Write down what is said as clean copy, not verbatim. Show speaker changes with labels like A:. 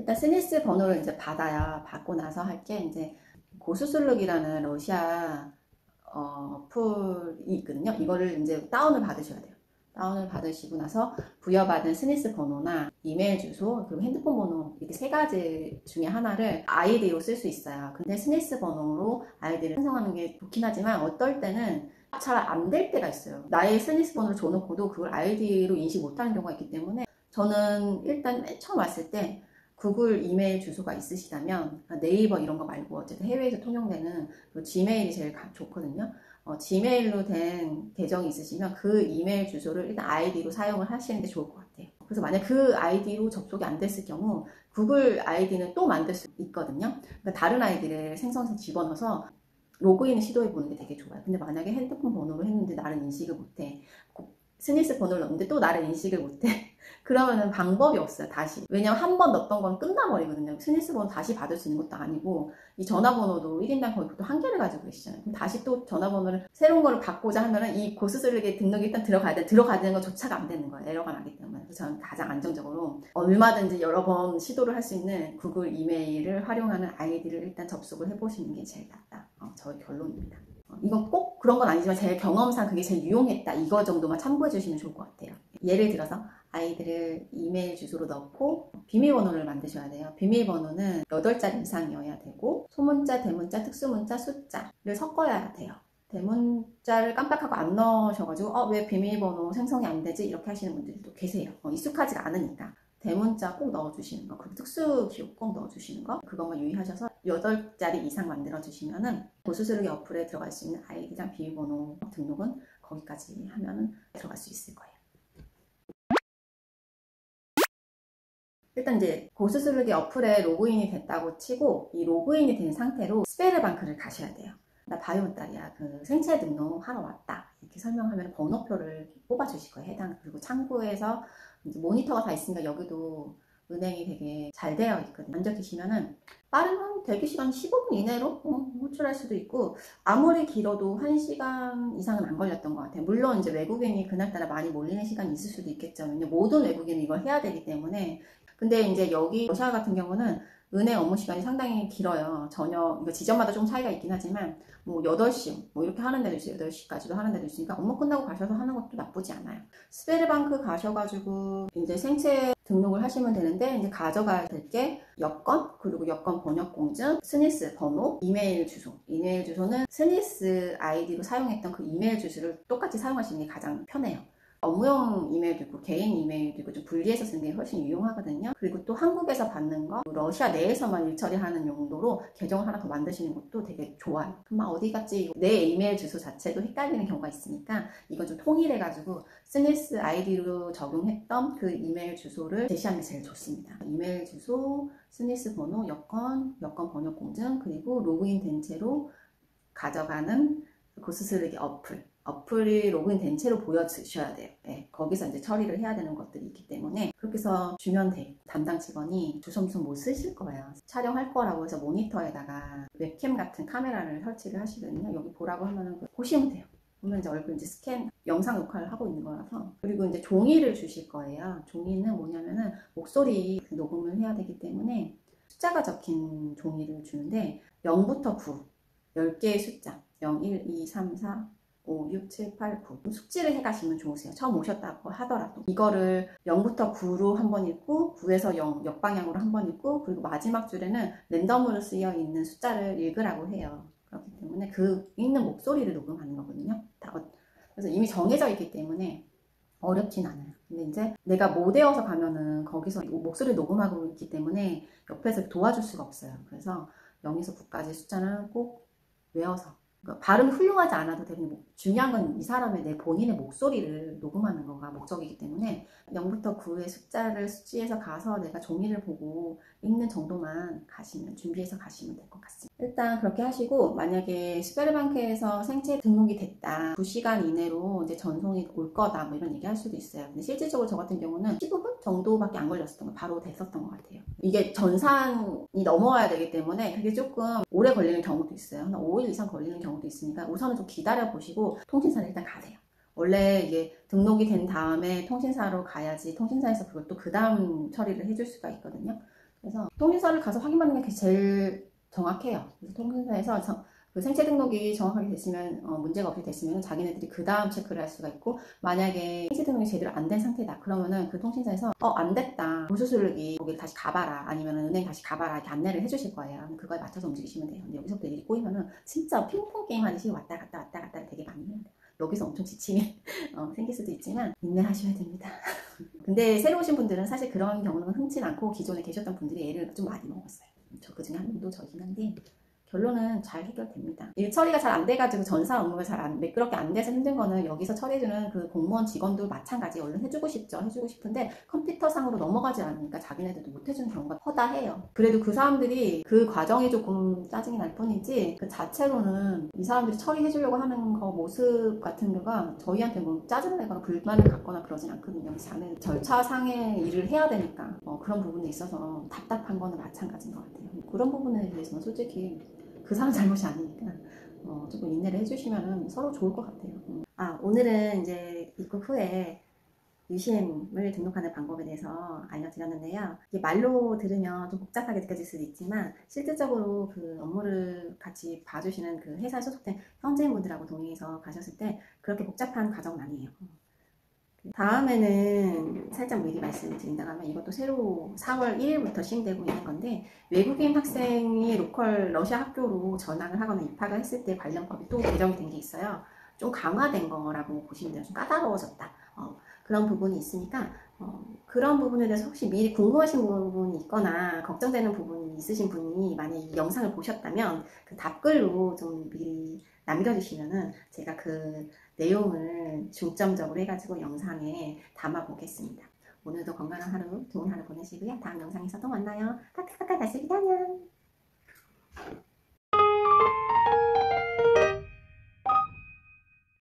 A: 일단 스니스 번호를 이제 받고 나서 할 게 이제 고수슬룩이라는 러시아 어플이 있거든요. 이거를 이제 다운을 받으셔야 돼요. 다운을 받으시고 나서 부여받은 스니스 번호나 이메일 주소 그리고 핸드폰 번호 이렇게 세 가지 중에 하나를 아이디로 쓸 수 있어요. 근데 스니스 번호로 아이디를 생성하는 게 좋긴 하지만 어떨 때는 잘 안 될 때가 있어요. 나의 스니스 번호를 줘놓고도 그걸 아이디로 인식 못하는 경우가 있기 때문에 저는 일단 맨 처음 왔을 때 구글 이메일 주소가 있으시다면 네이버 이런 거 말고 어쨌든 해외에서 통용되는 지메일이 제일 좋거든요. 지메일로 된 계정이 있으시면 그 이메일 주소를 일단 아이디로 사용을 하시는 게 좋을 것 같아요. 그래서 만약 그 아이디로 접속이 안 됐을 경우 구글 아이디는 또 만들 수 있거든요. 그러니까 다른 아이디를 생성해서 집어넣어서 로그인을 시도해 보는 게 되게 좋아요. 근데 만약에 핸드폰 번호로 했는데 나를 인식을 못해. 스니스 번호를 넣었는데 또 나를 인식을 못해. 그러면은 방법이 없어요, 다시. 왜냐면 한 번 넣었던 건 끝나버리거든요. 스니스 번호 다시 받을 수 있는 것도 아니고, 이 전화번호도 1인당 거의 보통 한 개를 가지고 계시잖아요. 그럼 다시 또 전화번호를, 새로운 거를 받고자 하면은 이 고수슬에게 등록이 일단 들어가야 되는 것조차가 안 되는 거예요. 에러가 나기 때문에. 그래서 저는 가장 안정적으로 얼마든지 여러 번 시도를 할 수 있는 구글 이메일을 활용하는 아이디를 일단 접속을 해보시는 게 제일 낫다. 저의 결론입니다. 이건 꼭 그런 건 아니지만 제 경험상 그게 제일 유용했다. 이거 정도만 참고해 주시면 좋을 것 같아요. 예를 들어서 아이들을 이메일 주소로 넣고 비밀번호를 만드셔야 돼요. 비밀번호는 8자리 이상이어야 되고 소문자, 대문자, 특수문자, 숫자를 섞어야 돼요. 대문자를 깜빡하고 안 넣으셔가지고 왜 비밀번호 생성이 안 되지? 이렇게 하시는 분들도 계세요. 익숙하지가 않으니까. 대문자 꼭 넣어주시는 거, 그리고 특수 기호 꼭 넣어주시는 거, 그것만 유의하셔서 8자리 이상 만들어주시면은 고수슬기 어플에 들어갈 수 있는 아이디랑 비밀번호 등록은 거기까지 하면은 들어갈 수 있을 거예요. 일단 이제 고수슬기 어플에 로그인이 됐다고 치고 이 로그인이 된 상태로 스베르방크를 가셔야 돼요. 나 바이오딸이야. 그 생체 등록하러 왔다. 이렇게 설명하면 번호표를 뽑아주실 거예요. 해당. 그리고 창구에서 이제 모니터가 다 있으니까 여기도 은행이 되게 잘 되어 있거든요. 앉아 계시면은 빠르면 대기 시간 15분 이내로 호출할 수도 있고 아무리 길어도 1시간 이상은 안 걸렸던 것 같아요. 물론 이제 외국인이 그날따라 많이 몰리는 시간이 있을 수도 있겠죠. 모든 외국인이 이걸 해야 되기 때문에. 근데 이제 여기 러시아 같은 경우는 은행 업무 시간이 상당히 길어요. 저녁, 이거 지점마다 좀 차이가 있긴 하지만, 8시, 이렇게 하는 데도 있어요. 8시까지도 하는 데도 있으니까 업무 끝나고 가셔서 하는 것도 나쁘지 않아요. 스베르방크 가셔가지고, 이제 생체 등록을 하시면 되는데, 이제 가져가야 될 게 여권, 그리고 여권 번역공증, 스니스 번호, 이메일 주소. 이메일 주소는 스니스 아이디로 사용했던 그 이메일 주소를 똑같이 사용하시는 게 가장 편해요. 업무용 이메일도 있고 개인 이메일도 있고 좀 분리해서 쓰는 게 훨씬 유용하거든요. 그리고 또 한국에서 받는 거 러시아 내에서만 일 처리하는 용도로 계정을 하나 더 만드시는 것도 되게 좋아요. 그럼 어디 갔지? 내 이메일 주소 자체도 헷갈리는 경우가 있으니까 이건 좀 통일해가지고 스니스 아이디로 적용했던 그 이메일 주소를 제시하는 게 제일 좋습니다. 이메일 주소, 스니스 번호, 여권 번역 공증, 그리고 로그인 된 채로 가져가는 고스스르기 어플이 로그인 된 채로 보여주셔야 돼요. 네, 거기서 이제 처리를 해야 되는 것들이 있기 때문에 그렇게 해서 주면 돼요. 담당 직원이 주섬주섬 못 쓰실 거예요. 촬영할 거라고 해서 모니터에다가 웹캠 같은 카메라를 설치를 하시거든요. 여기 보라고 하면은 보시면 돼요. 보면 이제 얼굴 이제 스캔, 영상 녹화를 하고 있는 거라서. 그리고 이제 종이를 주실 거예요. 종이는 뭐냐면은 목소리 녹음을 해야 되기 때문에 숫자가 적힌 종이를 주는데 0부터 9, 10개의 숫자 0, 1, 2, 3, 4, 5, 6, 7, 8, 9 숙지를 해가시면 좋으세요. 처음 오셨다고 하더라도 이거를 0부터 9로 한번 읽고 9에서 0 역방향으로 한번 읽고 그리고 마지막 줄에는 랜덤으로 쓰여 있는 숫자를 읽으라고 해요. 그렇기 때문에 그 읽는 목소리를 녹음하는 거거든요. 그래서 이미 정해져 있기 때문에 어렵진 않아요. 근데 이제 내가 못 외워서 가면은 거기서 목소리 녹음하고 있기 때문에 옆에서 도와줄 수가 없어요. 그래서 0에서 9까지 숫자는 꼭 외워서 그러니까 발음이 훌륭하지 않아도 되는데 중요한 건 이 사람의 내 본인의 목소리를 녹음하는 거가 목적이기 때문에 0부터 9의 숫자를 숙지해서 가서 내가 종이를 보고 읽는 정도만 준비해서 가시면 될 것 같습니다. 일단 그렇게 하시고 만약에 스베르방크에서 생체 등록이 됐다 2시간 이내로 이제 전송이 올 거다 이런 얘기 할 수도 있어요. 근데 실질적으로 저 같은 경우는 15분 정도밖에 안 걸렸었던 거 바로 됐었던 것 같아요. 이게 전산이 넘어와야 되기 때문에 그게 조금 오래 걸리는 경우도 있어요. 한 5일 이상 걸리는 경우도 있으니까 우선은 좀 기다려 보시고 통신사를 일단 가세요. 원래 이게 등록이 된 다음에 통신사로 가야지 통신사에서 그것도 그 다음 처리를 해줄 수가 있거든요. 그래서 통신사를 가서 확인받는 게 제일 정확해요. 그래서 통신사에서 그 생체 등록이 정확하게 됐으면 문제가 없게 됐으면 자기네들이 그 다음 체크를 할 수가 있고, 만약에 생체 등록이 제대로 안 된 상태다 그러면은 그 통신사에서 안 됐다, 보수수르기 거기 다시 가봐라, 아니면 은행 다시 가봐라, 이렇게 안내를 해주실 거예요. 그거에 맞춰서 움직이시면 돼요. 근데 여기서부터 일이 꼬이면은 진짜 핑퐁 게임 하듯이 왔다 갔다 왔다 갔다 되게 많이 해야 돼요. 여기서 엄청 지침이 생길 수도 있지만 인내하셔야 됩니다. 근데 새로 오신 분들은 사실 그런 경우는 흔치 않고 기존에 계셨던 분들이 애를 좀 많이 먹었어요. 저 그중에 한 분도 저이긴 한데, 결론은 잘 해결됩니다. 일 처리가 잘 안 돼가지고 전사 업무가 잘 매끄럽게 안 돼서 힘든 거는 여기서 처리해주는 그 공무원 직원도 마찬가지. 얼른 해주고 싶죠. 해주고 싶은데 컴퓨터상으로 넘어가지 않으니까 자기네들도 못 해주는 경우가 허다해요. 그래도 그 사람들이 그 과정이 조금 짜증이 날 뿐이지, 그 자체로는 이 사람들이 처리해주려고 하는 거 모습 같은 거가 저희한테 뭐 짜증을 내거나 불만을 갖거나 그러진 않거든요. 자는 절차상의 일을 해야 되니까 그런 부분에 있어서 답답한 거는 마찬가지인 것 같아요. 그런 부분에 대해서는 솔직히 그 사람 잘못이 아니니까 조금 인내를 해주시면 서로 좋을 것 같아요. 오늘은 이제 입국 후에 유심을 등록하는 방법에 대해서 알려드렸는데요. 이게 말로 들으면 좀 복잡하게 느껴질 수도 있지만, 실질적으로 그 업무를 같이 봐주시는 그 회사에 소속된 현지인분들하고 동행해서 가셨을 때 그렇게 복잡한 과정은 아니에요. 다음에는 살짝 미리 말씀을 드린다고 하면, 이것도 새로 4월 1일부터 시행되고 있는 건데, 외국인 학생이 로컬 러시아 학교로 전학을 하거나 입학을 했을 때 관련 법이 또 개정이 된 게 있어요. 좀 강화된 거라고 보시면 돼요. 좀 까다로워졌다. 그런 부분이 있으니까 그런 부분에 대해서 혹시 미리 궁금하신 부분이 있거나 걱정되는 부분이 있으신 분이 만약에 이 영상을 보셨다면 그 답글로 좀 미리 남겨주시면은 제가 그 내용을 중점적으로 해가지고 영상에 담아 보겠습니다. 오늘도 건강한 하루, 좋은 하루 보내시고요. 다음 영상에서 또 만나요. 까까까까 달쓰기 안녕.